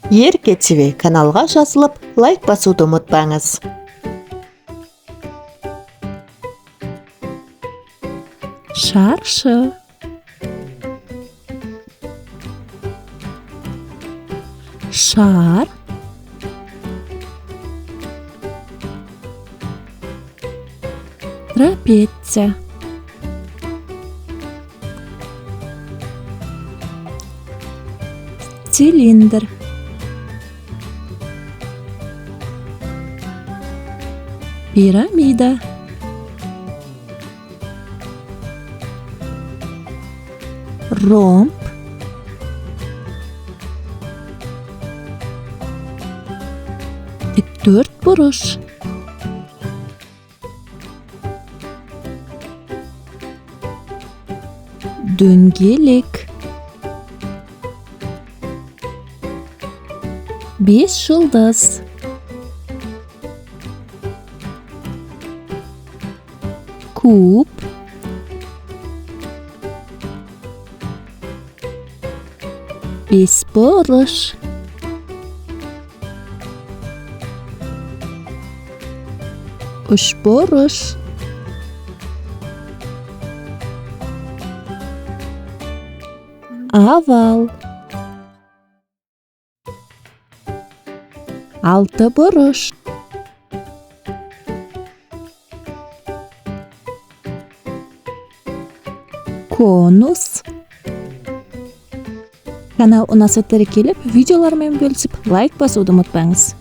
Ер кетсебе каналға жазылып, лайк басуды ұмытпаңыз. Шаршы. Шар. Трапеция. Цилиндр. Пирамида. Ромб. Dörtburuş. Döngelik. Beş yıldız. Kub. Бесборыш. Üçboruş. Oval. Altıburuş. Konus. Kanal unasiyatlari kelib, videolarмен бөлісіп, лайк басуды ұмытпаңыз.